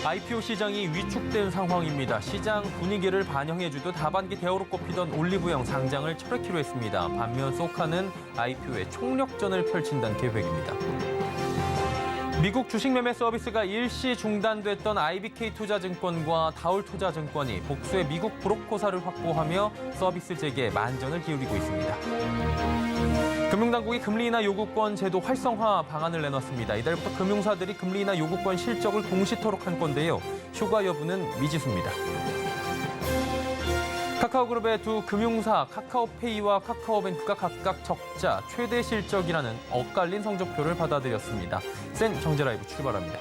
IPO 시장이 위축된 상황입니다. 시장 분위기를 반영해주듯 하반기 대어로 꼽히던 올리브영 상장을 철회키로 했습니다. 반면 소카는 IPO에 총력전을 펼친다는 계획입니다. 미국 주식 매매 서비스가 일시 중단됐던 IBK투자증권과 다울투자증권이 복수의 미국 브로커사를 확보하며 서비스 재개에 만전을 기울이고 있습니다. 금융당국이 금리 인하 요구권 제도 활성화 방안을 내놨습니다. 이달부터 금융사들이 금리 인하 요구권 실적을 동시토록한 건데요. 효과 여부는 미지수입니다. 카카오그룹의 두 금융사 카카오페이와 카카오뱅크가 각각 적자 최대 실적이라는 엇갈린 성적표를 받아들였습니다. 센 경제라이브 출발합니다.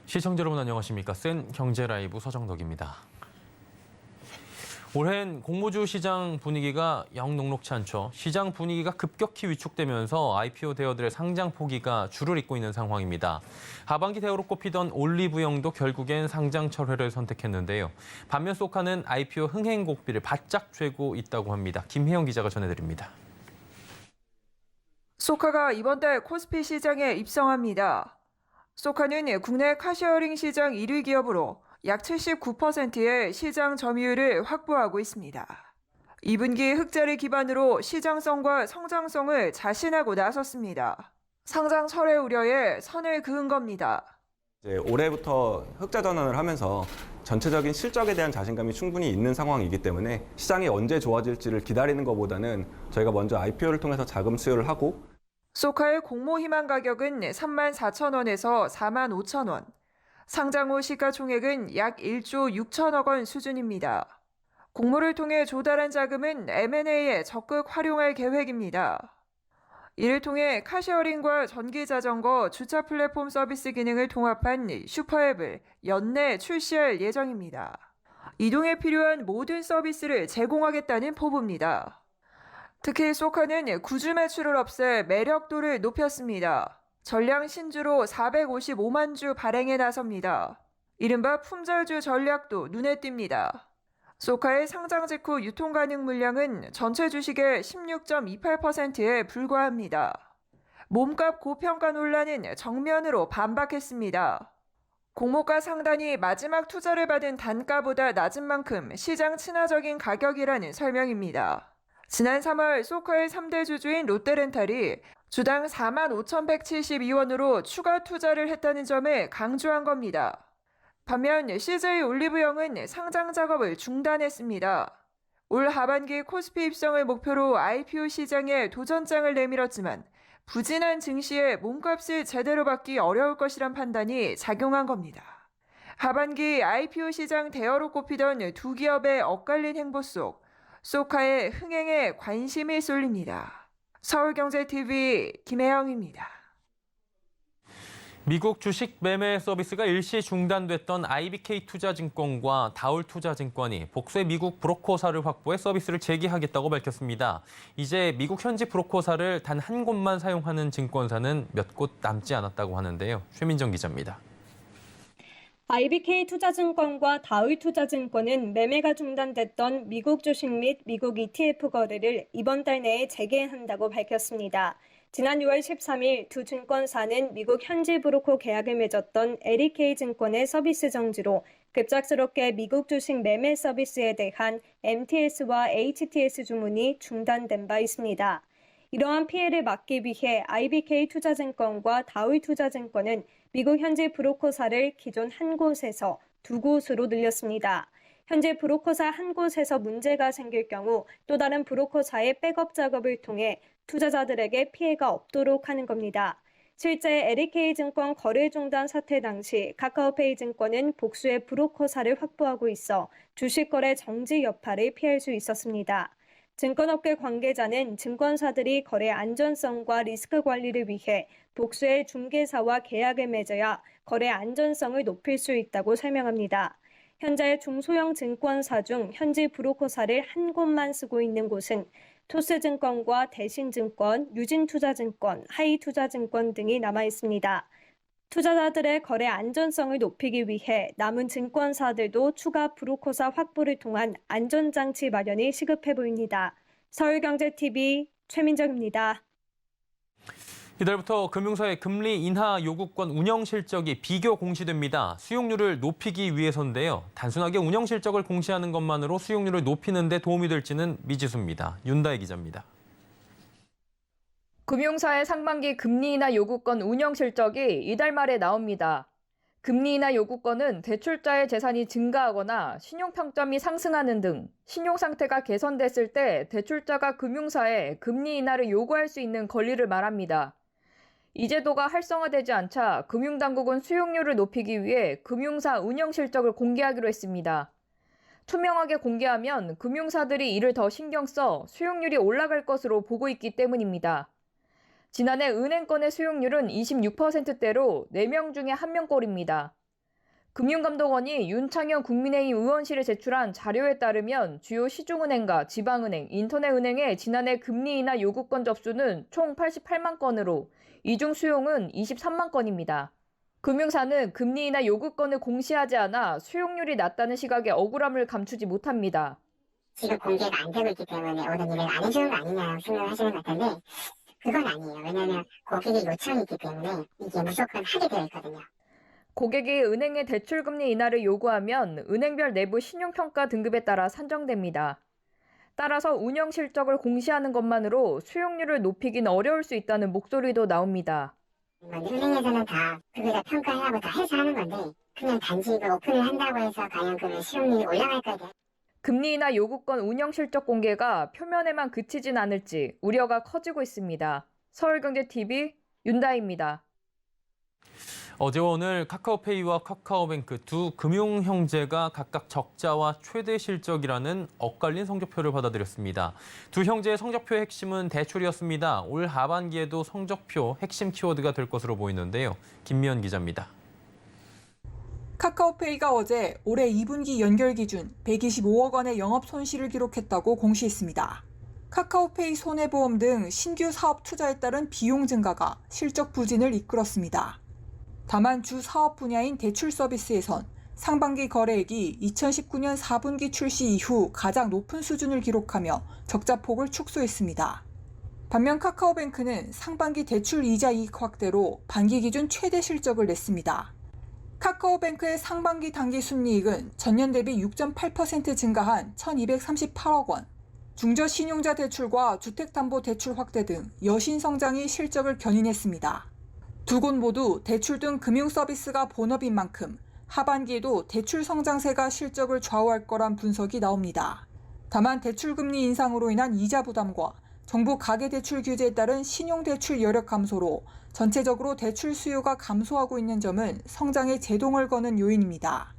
시청자 여러분 안녕하십니까? 센 경제라이브 서정덕입니다. 올해는 공모주 시장 분위기가 영 녹록치 않죠. 시장 분위기가 급격히 위축되면서 IPO 대어들의 상장 포기가 줄을 잇고 있는 상황입니다. 하반기 대어로 꼽히던 올리브영도 결국엔 상장 철회를 선택했는데요. 반면 소카는 IPO 흥행 고비를 바짝 쬐고 있다고 합니다. 김혜영 기자가 전해드립니다. 소카가 이번 달 코스피 시장에 입성합니다. 소카는 국내 카쉐어링 시장 1위 기업으로 약 79%의 시장 점유율을 확보하고 있습니다. 2분기 흑자를 기반으로 시장성과 성장성을 자신하고 나섰습니다. 상장 철회 우려에 선을 그은 겁니다. 올해부터 흑자 전환을 하면서 전체적인 실적에 대한 자신감이 충분히 있는 상황이기 때문에 시장이 언제 좋아질지를 기다리는 것보다는 저희가 먼저 IPO를 통해서 자금 수요를 하고 소카의 공모 희망 가격은 34,000원에서 45,000원. 상장 후 시가총액은 약 1조 6천억 원 수준입니다. 공모를 통해 조달한 자금은 M&A에 적극 활용할 계획입니다. 이를 통해 카쉐어링과 전기자전거 주차 플랫폼 서비스 기능을 통합한 슈퍼앱을 연내 출시할 예정입니다. 이동에 필요한 모든 서비스를 제공하겠다는 포부입니다. 특히 소카는 구주 매출을 없애 매력도를 높였습니다. 전량 신주로 455만 주 발행에 나섭니다. 이른바 품절주 전략도 눈에 띕니다. 소카의 상장 직후 유통 가능 물량은 전체 주식의 16.28%에 불과합니다. 몸값 고평가 논란은 정면으로 반박했습니다. 공모가 상단이 마지막 투자를 받은 단가보다 낮은 만큼 시장 친화적인 가격이라는 설명입니다. 지난 3월 소카의 3대 주주인 롯데렌탈이 주당 45,172원으로 추가 투자를 했다는 점을 강조한 겁니다. 반면 CJ 올리브영은 상장 작업을 중단했습니다. 올 하반기 코스피 입성을 목표로 IPO 시장에 도전장을 내밀었지만 부진한 증시에 몸값을 제대로 받기 어려울 것이란 판단이 작용한 겁니다. 하반기 IPO 시장 대어로 꼽히던 두 기업의 엇갈린 행보 속 소카의 흥행에 관심이 쏠립니다. 서울경제TV 김혜영입니다. 미국 주식 매매 서비스가 일시 중단됐던 IBK투자증권과 다울투자증권이 복수의 미국 브로커사를 확보해 서비스를 재개하겠다고 밝혔습니다. 이제 미국 현지 브로커사를 단 한 곳만 사용하는 증권사는 몇 곳 남지 않았다고 하는데요. 최민정 기자입니다. IBK투자증권과 다울투자증권은 매매가 중단됐던 미국 주식 및 미국 ETF 거래를 이번 달 내에 재개한다고 밝혔습니다. 지난 6월 13일 두 증권사는 미국 현지 브로커 계약을 맺었던 LEK증권의 서비스 정지로 급작스럽게 미국 주식 매매 서비스에 대한 MTS와 HTS 주문이 중단된 바 있습니다. 이러한 피해를 막기 위해 IBK 투자증권과 다울 투자증권은 미국 현지 브로커사를 기존 한 곳에서 두 곳으로 늘렸습니다. 현재 브로커사 한 곳에서 문제가 생길 경우 또 다른 브로커사의 백업 작업을 통해 투자자들에게 피해가 없도록 하는 겁니다. 실제 LK증권 거래 중단 사태 당시 카카오페이 증권은 복수의 브로커사를 확보하고 있어 주식 거래 정지 여파를 피할 수 있었습니다. 증권업계 관계자는 증권사들이 거래 안전성과 리스크 관리를 위해 복수의 중개사와 계약을 맺어야 거래 안전성을 높일 수 있다고 설명합니다. 현재 중소형 증권사 중 현지 브로커사를 한 곳만 쓰고 있는 곳은 토스증권과 대신증권, 유진투자증권, 하이투자증권 등이 남아 있습니다. 투자자들의 거래 안전성을 높이기 위해 남은 증권사들도 추가 브로커사 확보를 통한 안전장치 마련이 시급해 보입니다. 서울경제TV 최민정입니다. 이달부터 금융사의 금리 인하 요구권 운영 실적이 비교 공시됩니다. 수용률을 높이기 위해서인데요. 단순하게 운영 실적을 공시하는 것만으로 수용률을 높이는 데 도움이 될지는 미지수입니다. 윤다혜 기자입니다. 금융사의 상반기 금리 인하 요구권 운영 실적이 이달 말에 나옵니다. 금리 인하 요구권은 대출자의 재산이 증가하거나 신용평점이 상승하는 등 신용 상태가 개선됐을 때 대출자가 금융사에 금리 인하를 요구할 수 있는 권리를 말합니다. 이 제도가 활성화되지 않자 금융당국은 수용률을 높이기 위해 금융사 운영 실적을 공개하기로 했습니다. 투명하게 공개하면 금융사들이 이를 더 신경 써 수용률이 올라갈 것으로 보고 있기 때문입니다. 지난해 은행권의 수용률은 26%대로 4명 중에 1명꼴입니다. 금융감독원이 윤창현 국민의힘 의원실에 제출한 자료에 따르면 주요 시중은행과 지방은행, 인터넷은행의 지난해 금리 인하 요구권 접수는 총 88만 건으로 이중 수용은 23만 건입니다. 금융사는 금리 인하 요구권을 공시하지 않아 수용률이 낮다는 시각에 억울함을 감추지 못합니다. 지금 공개가 안 되고 있기 때문에 오늘 일을 안 해주는 거 아니냐고 생각을 하시는 것 같은데 그건 아니에요. 왜냐하면 고객의 요청이 있기 때문에 이게 무조건 하게 되어 있거든요. 고객이 은행의 대출금리 인하를 요구하면 은행별 내부 신용평가 등급에 따라 산정됩니다. 따라서 운영 실적을 공시하는 것만으로 수용률을 높이긴 어려울 수 있다는 목소리도 나옵니다. 은행에서는 다 그거를 평가하고 다 해서 하는 건데 그냥 단지 이걸 오픈을 한다고 해서 과연 그 수용률이 올라갈까요? 금리 인하 요구권 운영 실적 공개가 표면에만 그치진 않을지 우려가 커지고 있습니다. 서울경제TV 윤다희입니다. 어제와 오늘 카카오페이와 카카오뱅크 두 금융 형제가 각각 적자와 최대 실적이라는 엇갈린 성적표를 받아들였습니다. 두 형제의 성적표의 핵심은 대출이었습니다. 올 하반기에도 성적표 핵심 키워드가 될 것으로 보이는데요. 김미연 기자입니다. 카카오페이가 어제 올해 2분기 연결 기준 125억 원의 영업 손실을 기록했다고 공시했습니다. 카카오페이 손해보험 등 신규 사업 투자에 따른 비용 증가가 실적 부진을 이끌었습니다. 다만 주 사업 분야인 대출 서비스에선 상반기 거래액이 2019년 4분기 출시 이후 가장 높은 수준을 기록하며 적자폭을 축소했습니다. 반면 카카오뱅크는 상반기 대출 이자 이익 확대로 반기 기준 최대 실적을 냈습니다. 카카오뱅크의 상반기 당기 순이익은 전년 대비 6.8% 증가한 1,238억 원, 중저신용자 대출과 주택담보대출 확대 등 여신 성장이 실적을 견인했습니다. 두 곳 모두 대출 등 금융 서비스가 본업인 만큼 하반기에도 대출 성장세가 실적을 좌우할 거란 분석이 나옵니다. 다만 대출금리 인상으로 인한 이자 부담과 정부 가계대출 규제에 따른 신용대출 여력 감소로 전체적으로 대출 수요가 감소하고 있는 점은 성장에 제동을 거는 요인입니다.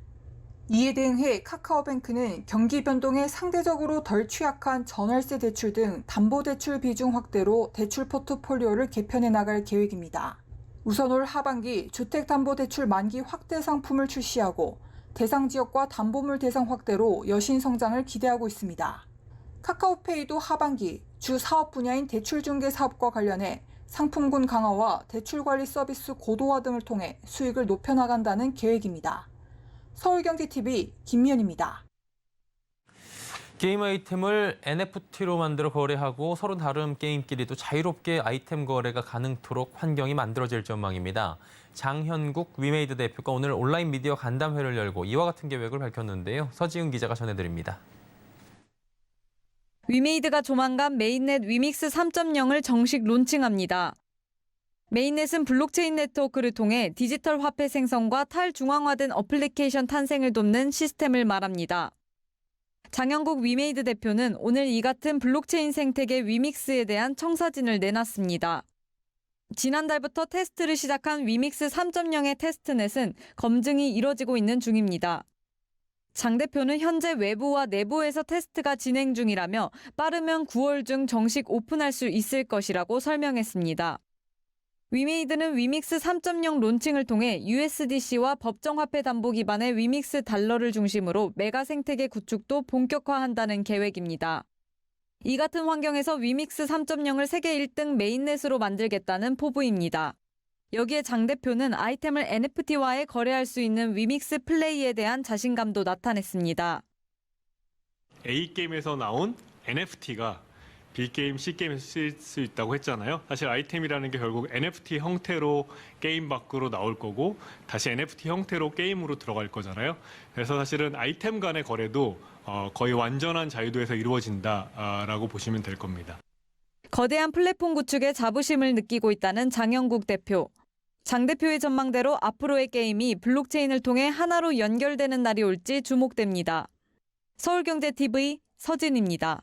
이에 대응해 카카오뱅크는 경기 변동에 상대적으로 덜 취약한 전월세 대출 등 담보대출 비중 확대로 대출 포트폴리오를 개편해 나갈 계획입니다. 우선 올 하반기 주택담보대출 만기 확대 상품을 출시하고 대상 지역과 담보물 대상 확대로 여신 성장을 기대하고 있습니다. 카카오페이도 하반기 주 사업 분야인 대출중개 사업과 관련해 상품군 강화와 대출관리 서비스 고도화 등을 통해 수익을 높여나간다는 계획입니다. 서울경제TV 김미연입니다. 게임 아이템을 NFT로 만들어 거래하고 서로 다른 게임끼리도 자유롭게 아이템 거래가 가능토록 환경이 만들어질 전망입니다. 장현국 위메이드 대표가 오늘 온라인 미디어 간담회를 열고 이와 같은 계획을 밝혔는데요. 서지은 기자가 전해드립니다. 위메이드가 조만간 메인넷 위믹스 3.0을 정식 론칭합니다. 메인넷은 블록체인 네트워크를 통해 디지털 화폐 생성과 탈중앙화된 어플리케이션 탄생을 돕는 시스템을 말합니다. 장영국 위메이드 대표는 오늘 이 같은 블록체인 생태계 위믹스에 대한 청사진을 내놨습니다. 지난달부터 테스트를 시작한 위믹스 3.0의 테스트넷은 검증이 이뤄지고 있는 중입니다. 장 대표는 현재 외부와 내부에서 테스트가 진행 중이라며 빠르면 9월 중 정식 오픈할 수 있을 것이라고 설명했습니다. 위메이드는 위믹스 3.0 론칭을 통해 USDC와 법정화폐 담보 기반의 위믹스 달러를 중심으로 메가 생태계 구축도 본격화한다는 계획입니다. 이 같은 환경에서 위믹스 3.0을 세계 1등 메인넷으로 만들겠다는 포부입니다. 여기에 장 대표는 아이템을 NFT화해 거래할 수 있는 위믹스 플레이에 대한 자신감도 나타냈습니다. A게임에서 나온 NFT가 B게임, C게임에서 쓸 수 있다고 했잖아요. 사실 아이템이라는 게 결국 NFT 형태로 게임 밖으로 나올 거고 다시 NFT 형태로 게임으로 들어갈 거잖아요. 그래서 사실은 아이템 간의 거래도 거의 완전한 자유도에서 이루어진다라고 보시면 될 겁니다. 거대한 플랫폼 구축에 자부심을 느끼고 있다는 장영국 대표. 장 대표의 전망대로 앞으로의 게임이 블록체인을 통해 하나로 연결되는 날이 올지 주목됩니다. 서울경제TV 서진입니다.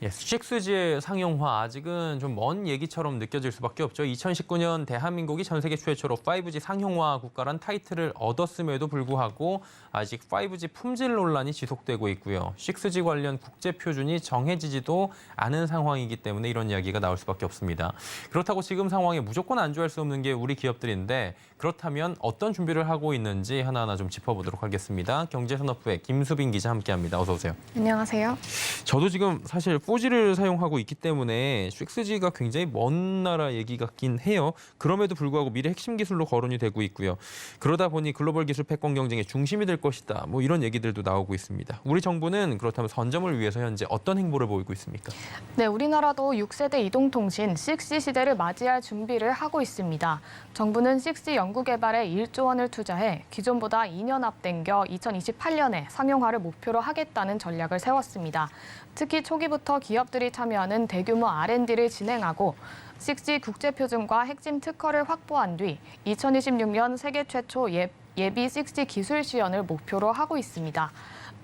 예, 6G의 상용화 아직은 좀 먼 얘기처럼 느껴질 수밖에 없죠. 2019년 대한민국이 전 세계 최초로 5G 상용화 국가란 타이틀을 얻었음에도 불구하고 아직 5G 품질 논란이 지속되고 있고요. 6G 관련 국제 표준이 정해지지도 않은 상황이기 때문에 이런 이야기가 나올 수밖에 없습니다. 그렇다고 지금 상황에 무조건 안주할 수 없는 게 우리 기업들인데 그렇다면 어떤 준비를 하고 있는지 하나하나 좀 짚어보도록 하겠습니다. 경제산업부의 김수빈 기자 함께합니다. 어서 오세요. 안녕하세요. 저도 지금 사실 4G를 사용하고 있기 때문에 6G가 굉장히 먼 나라 얘기 같긴 해요. 그럼에도 불구하고 미래 핵심 기술로 거론이 되고 있고요. 그러다 보니 글로벌 기술 패권 경쟁의 중심이 될 것이다. 뭐 이런 얘기들도 나오고 있습니다. 우리 정부는 그렇다면 선점을 위해서 현재 어떤 행보를 보이고 있습니까? 네, 우리나라도 6세대 이동통신 6G 시대를 맞이할 준비를 하고 있습니다. 정부는 6G 연구 개발에 1조 원을 투자해 기존보다 2년 앞당겨 2028년에 상용화를 목표로 하겠다는 전략을 세웠습니다. 특히 초기부터 기업들이 참여하는 대규모 R&D를 진행하고 6G 국제표준과 핵심 특허를 확보한 뒤 2026년 세계 최초 예비 6G 기술 시연을 목표로 하고 있습니다.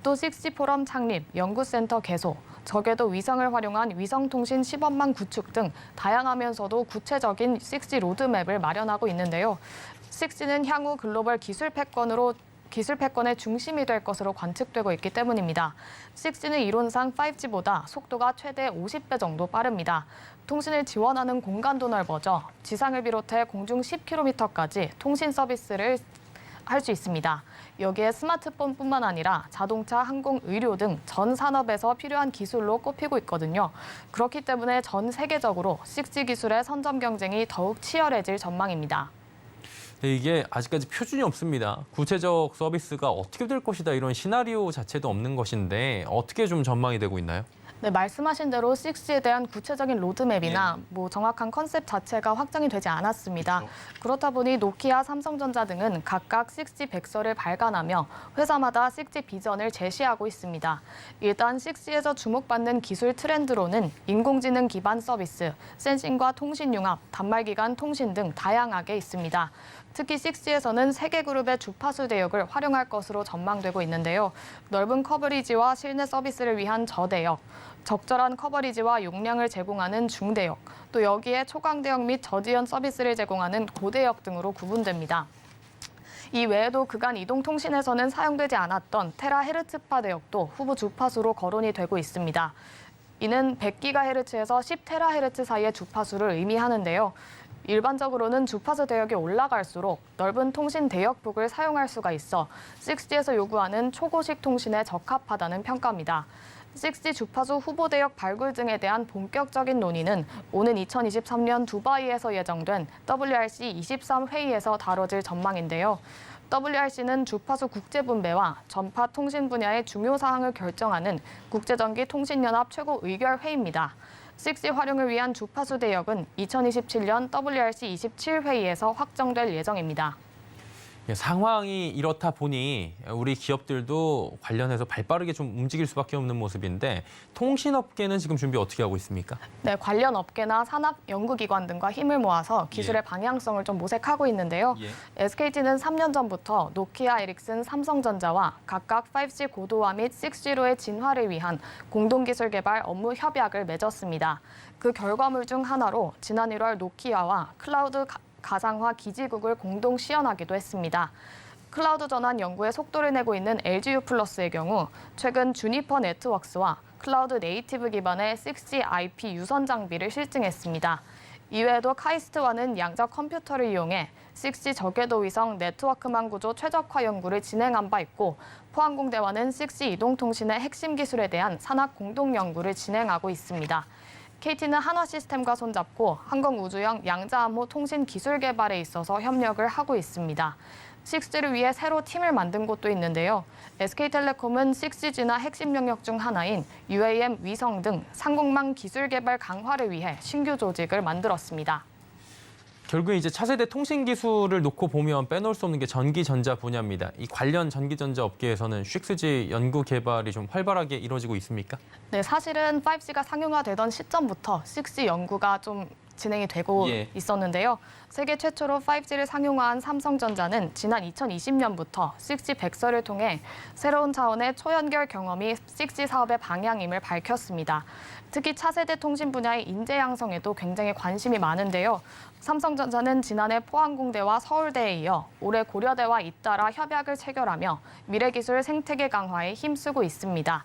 또 6G 포럼 창립, 연구센터 개소, 저궤도 위성을 활용한 위성통신 시범망 구축 등 다양하면서도 구체적인 6G 로드맵을 마련하고 있는데요. 6G는 향후 글로벌 기술 패권의 중심이 될 것으로 관측되고 있기 때문입니다. 6G는 이론상 5G보다 속도가 최대 50배 정도 빠릅니다. 통신을 지원하는 공간도 넓어져 지상을 비롯해 공중 10km까지 통신 서비스를 할 수 있습니다. 여기에 스마트폰뿐만 아니라 자동차, 항공, 의료 등 전 산업에서 필요한 기술로 꼽히고 있거든요. 그렇기 때문에 전 세계적으로 6G 기술의 선점 경쟁이 더욱 치열해질 전망입니다. 네, 이게 아직까지 표준이 없습니다. 구체적 서비스가 어떻게 될 것이다 이런 시나리오 자체도 없는 것인데 어떻게 좀 전망이 되고 있나요? 네, 말씀하신 대로 6G에 대한 구체적인 로드맵이나 정확한 컨셉 자체가 확정이 되지 않았습니다. 그렇죠. 그렇다 보니 노키아, 삼성전자 등은 각각 6G 백서를 발간하며 회사마다 6G 비전을 제시하고 있습니다. 일단 6G에서 주목받는 기술 트렌드로는 인공지능 기반 서비스, 센싱과 통신 융합, 단말기간 통신 등 다양하게 있습니다. 특히 6G에서는 세계 그룹의 주파수 대역을 활용할 것으로 전망되고 있는데요. 넓은 커버리지와 실내 서비스를 위한 저대역, 적절한 커버리지와 용량을 제공하는 중대역, 또 여기에 초강대역 및 저지연 서비스를 제공하는 고대역 등으로 구분됩니다. 이 외에도 그간 이동통신에서는 사용되지 않았던 테라헤르츠파 대역도 후보 주파수로 거론이 되고 있습니다. 이는 100GHz에서 10THz 사이의 주파수를 의미하는데요. 일반적으로는 주파수 대역이 올라갈수록 넓은 통신 대역폭을 사용할 수가 있어 6G에서 요구하는 초고식 통신에 적합하다는 평가입니다. 6G 주파수 후보 대역 발굴 등에 대한 본격적인 논의는 오는 2023년 두바이에서 예정된 WRC 23회의에서 다뤄질 전망인데요. WRC는 주파수 국제 분배와 전파 통신 분야의 중요 사항을 결정하는 국제전기 통신연합 최고 의결 회의입니다. CXC 활용을 위한 주파수 대역은 2027년 WRC 27회의에서 확정될 예정입니다. 예, 상황이 이렇다 보니 우리 기업들도 관련해서 발빠르게 좀 움직일 수밖에 없는 모습인데 통신업계는 지금 준비 어떻게 하고 있습니까? 네, 관련 업계나 산업 연구기관 등과 힘을 모아서 기술의 방향성을 좀 모색하고 있는데요. SKT는 3년 전부터 노키아, 에릭슨, 삼성전자와 각각 5G 고도화 및 6G로의 진화를 위한 공동기술 개발 업무 협약을 맺었습니다. 그 결과물 중 하나로 지난 1월 노키아와 클라우드 가상화 기지국을 공동 시연하기도 했습니다. 클라우드 전환 연구에 속도를 내고 있는 LGU+의 경우 최근 주니퍼 네트워크스와 클라우드 네이티브 기반의 6G IP 유선 장비를 실증했습니다. 이외에도 카이스트와는 양자 컴퓨터를 이용해 6G 저궤도 위성 네트워크망 구조 최적화 연구를 진행한 바 있고 포항공대와는 6G 이동통신의 핵심 기술에 대한 산학 공동 연구를 진행하고 있습니다. KT는 한화시스템과 손잡고 항공우주형 양자암호 통신 기술 개발에 있어서 협력을 하고 있습니다. 6G를 위해 새로 팀을 만든 곳도 있는데요. SK텔레콤은 6G나 핵심 영역 중 하나인 UAM 위성 등 상공망 기술 개발 강화를 위해 신규 조직을 만들었습니다. 결국 이제 차세대 통신 기술을 놓고 보면 빼놓을 수 없는 게 전기전자 분야입니다. 이 관련 전기전자 업계에서는 6G 연구 개발이 좀 활발하게 이루어지고 있습니까? 네, 사실은 5G가 상용화되던 시점부터 6G 연구가 좀 진행이 되고 있었는데요. 세계 최초로 5G를 상용화한 삼성전자는 지난 2020년부터 6G 백서를 통해 새로운 차원의 초연결 경험이 6G 사업의 방향임을 밝혔습니다. 특히 차세대 통신 분야의 인재 양성에도 굉장히 관심이 많은데요. 삼성전자는 지난해 포항공대와 서울대에 이어 올해 고려대와 잇따라 협약을 체결하며 미래기술 생태계 강화에 힘쓰고 있습니다.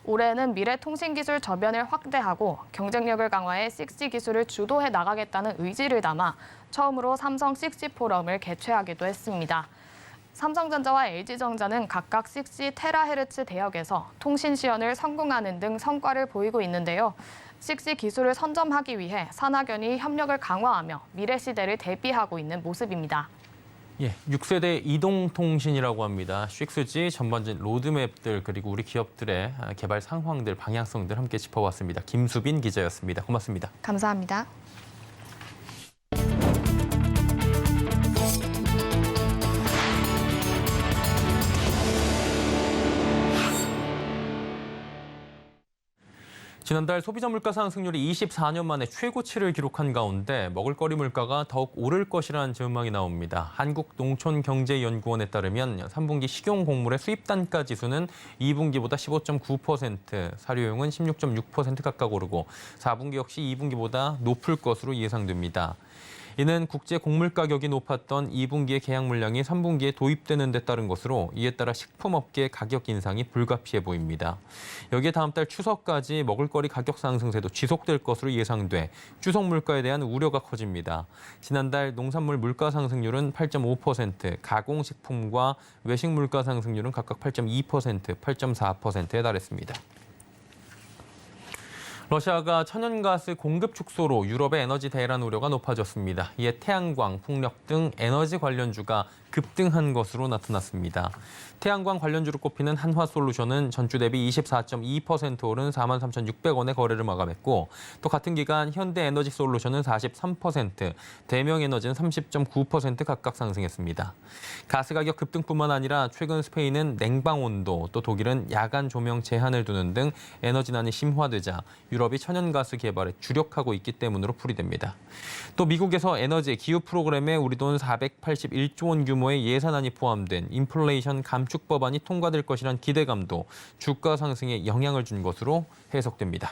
올해는 미래통신기술 저변을 확대하고 경쟁력을 강화해 6G 기술을 주도해 나가겠다는 의지를 담아 처음으로 삼성 6G 포럼을 개최하기도 했습니다. 삼성전자와 LG전자는 각각 6G 테라헤르츠 대역에서 통신 시연을 성공하는 등 성과를 보이고 있는데요. 6G 기술을 선점하기 위해 산학연이 협력을 강화하며 미래 시대를 대비하고 있는 모습입니다. 6세대 이동통신이라고 합니다. 6G 전반적인 로드맵들 그리고 우리 기업들의 개발 상황들, 방향성들 함께 짚어봤습니다. 김수빈 기자였습니다. 고맙습니다. 감사합니다. 지난달 소비자 물가 상승률이 24년 만에 최고치를 기록한 가운데 먹을거리 물가가 더욱 오를 것이라는 전망이 나옵니다. 한국농촌경제연구원에 따르면 3분기 식용곡물의 수입 단가 지수는 2분기보다 15.9%, 사료용은 16.6% 각각 오르고 4분기 역시 2분기보다 높을 것으로 예상됩니다. 이는 국제 곡물 가격이 높았던 2분기의 계약 물량이 3분기에 도입되는 데 따른 것으로 이에 따라 식품업계 가격 인상이 불가피해 보입니다. 여기에 다음 달 추석까지 먹을거리 가격 상승세도 지속될 것으로 예상돼 추석 물가에 대한 우려가 커집니다. 지난달 농산물 물가 상승률은 8.5%, 가공식품과 외식 물가 상승률은 각각 8.2%, 8.4%에 달했습니다. 러시아가 천연가스 공급 축소로 유럽의 에너지 대란 우려가 높아졌습니다. 이에 태양광, 풍력 등 에너지 관련주가 급등한 것으로 나타났습니다. 태양광 관련주로 꼽히는 한화솔루션은 전주 대비 24.2% 오른 43,600원의 거래를 마감했고 또 같은 기간 현대에너지솔루션은 43%, 대명에너지는 30.9% 각각 상승했습니다. 가스 가격 급등뿐만 아니라 최근 스페인은 냉방온도, 또 독일은 야간 조명 제한을 두는 등 에너지난이 심화되자 유럽이 천연가스 개발에 주력하고 있기 때문으로 풀이됩니다. 또 미국에서 에너지 기후 프로그램에 우리 돈 481조 원 규모의 예산안이 포함된 인플레이션 감축 법안이 통과될 것이란 기대감도 주가 상승에 영향을 준 것으로 해석됩니다.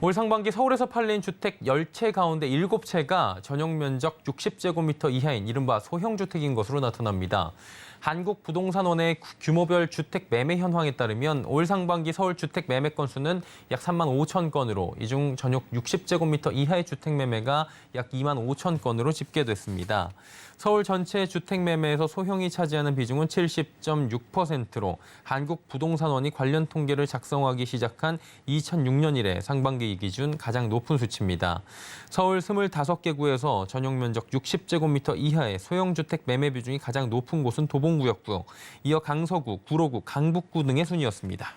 올 상반기 서울에서 팔린 주택 10채 가운데 7채가 전용 면적 60제곱미터 이하인 이른바 소형주택인 것으로 나타납니다. 한국부동산원의 규모별 주택 매매 현황에 따르면 올 상반기 서울 주택 매매 건수는 약 3만 5천 건으로 이 중 전용 60제곱미터 이하의 주택 매매가 약 2만 5천 건으로 집계됐습니다. 서울 전체 주택 매매에서 소형이 차지하는 비중은 70.6%로 한국부동산원이 관련 통계를 작성하기 시작한 2006년 이래 상반기 기준 가장 높은 수치입니다. 서울 25개 구에서 전용 면적 60제곱미터 이하의 소형 주택 매매 비중이 가장 높은 곳은 도봉구였고요. 이어 강서구, 구로구, 강북구 등의 순이었습니다.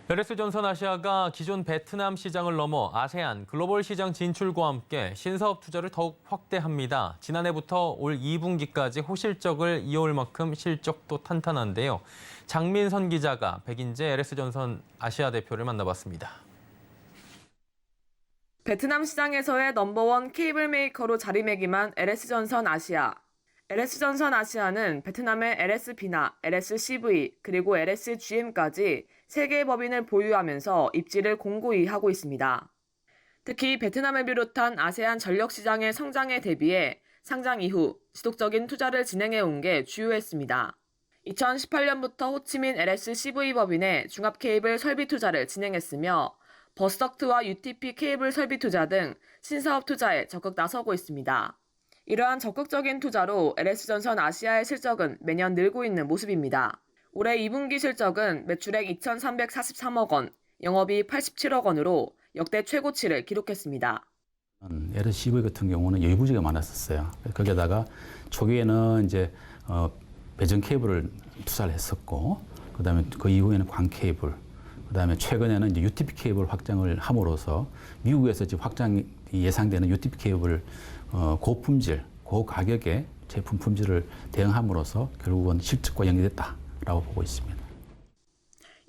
LS전선 아시아가 기존 베트남 시장을 넘어 아세안 글로벌 시장 진출과 함께 신사업 투자를 더욱 확대합니다. 지난해부터 올 2분기까지 호실적을 이어올 만큼 실적도 탄탄한데요. 장민선 기자가 백인재 LS전선 아시아 대표를 만나봤습니다. 베트남 시장에서의 넘버원 케이블 메이커로 자리매김한 LS전선 아시아. LS전선 아시아는 베트남의 LS비나, LSCV, 그리고 LSGM까지 3개의 법인을 보유하면서 입지를 공고히 하고 있습니다. 특히 베트남을 비롯한 아세안 전력 시장의 성장에 대비해 상장 이후 지속적인 투자를 진행해온 게 주요했습니다. 2018년부터 호치민 LSCV 법인에 중압 케이블 설비 투자를 진행했으며 버스덕트와 UTP 케이블 설비 투자 등 신사업 투자에 적극 나서고 있습니다. 이러한 적극적인 투자로 LS전선 아시아의 실적은 매년 늘고 있는 모습입니다. 올해 2분기 실적은 매출액 2,343억 원, 영업이익 87억 원으로 역대 최고치를 기록했습니다. LSCV 같은 경우는 여유부지가 많았었어요. 거기에다가 초기에는 이제 배전 케이블을 투자를 했었고, 그다음에 그 이후에는 광 케이블, 그다음에 최근에는 이제 UTP 케이블 확장을 함으로써 미국에서 지금 확장이 예상되는 UTP 케이블 고품질, 고가격의 제품 품질을 대응함으로써 결국은 실적과 연계됐다라고 보고 있습니다.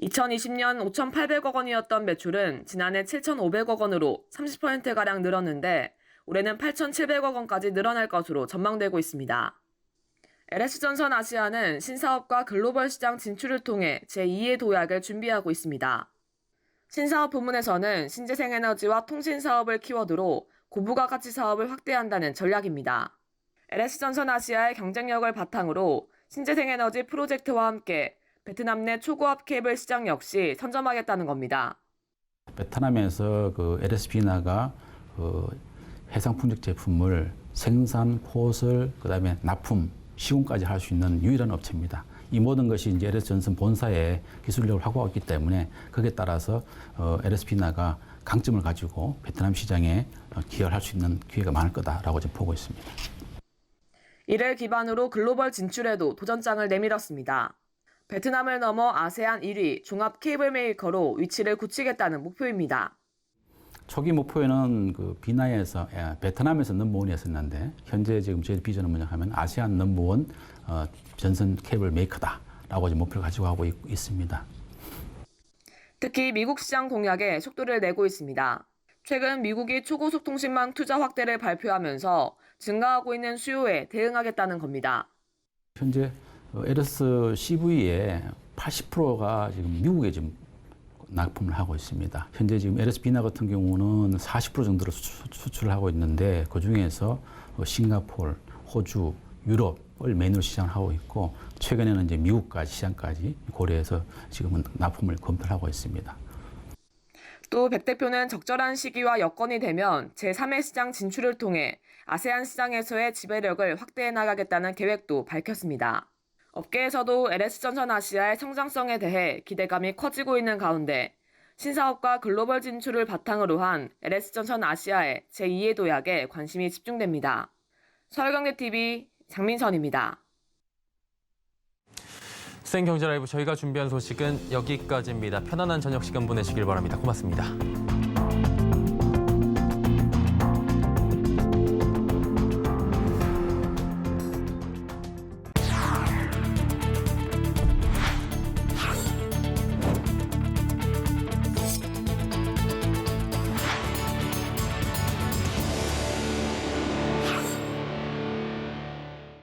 2020년 5,800억 원이었던 매출은 지난해 7,500억 원으로 30%가량 늘었는데 올해는 8,700억 원까지 늘어날 것으로 전망되고 있습니다. LS전선 아시아는 신사업과 글로벌 시장 진출을 통해 제2의 도약을 준비하고 있습니다. 신사업 부문에서는 신재생에너지와 통신사업을 키워드로 고부가 가치 사업을 확대한다는 전략입니다. LS전선 아시아의 경쟁력을 바탕으로 신재생에너지 프로젝트와 함께 베트남 내 초고압 케이블 시장 역시 선점하겠다는 겁니다. 베트남에서 그 LS비나가 해상 풍력 제품을 생산, 포설, 그다음에 납품, 시공까지 할 수 있는 유일한 업체입니다. 이 모든 것이 이제 LS전선 본사의 기술력을 확보하고 있기 때문에 거기에 따라서 LS비나가 강점을 가지고 베트남 시장에 기여를 할 수 있는 기회가 많을 거다라고 지금 보고 있습니다. 이를 기반으로 글로벌 진출에도 도전장을 내밀었습니다. 베트남을 넘어 아세안 1위 종합 케이블 메이커로 위치를 굳히겠다는 목표입니다. 초기 목표에는 그 비나에서 베트남에서 넘버원이었었는데 현재 지금 저희 비전은 뭐냐 하면 아시안 넘버원 전선 케이블 메이커다라고 지금 목표를 가지고 하고 있습니다. 특히 미국 시장 공략에 속도를 내고 있습니다. 최근 미국이 초고속 통신망 투자 확대를 발표하면서 증가하고 있는 수요에 대응하겠다는 겁니다. 현재 LSCV의 80%가 지금 미국에 지금 납품을 하고 있습니다. 현재 지금 LS비나 같은 경우는 40% 정도로 수출을 하고 있는데 그 중에서 싱가포르, 호주, 유럽을 메인으로 시장을 하고 있고 최근에는 이제 미국까지 시장까지 고려해서 지금은 납품을 검토를 하고 있습니다. 또 백 대표는 적절한 시기와 여건이 되면 제3의 시장 진출을 통해 아세안 시장에서의 지배력을 확대해 나가겠다는 계획도 밝혔습니다. 업계에서도 LS전선 아시아의 성장성에 대해 기대감이 커지고 있는 가운데 신사업과 글로벌 진출을 바탕으로 한 LS전선 아시아의 제2의 도약에 관심이 집중됩니다. 서울경제TV 장민선입니다. 생경제라이브 저희가 준비한 소식은 여기까지입니다. 편안한 저녁 시간 보내시길 바랍니다. 고맙습니다.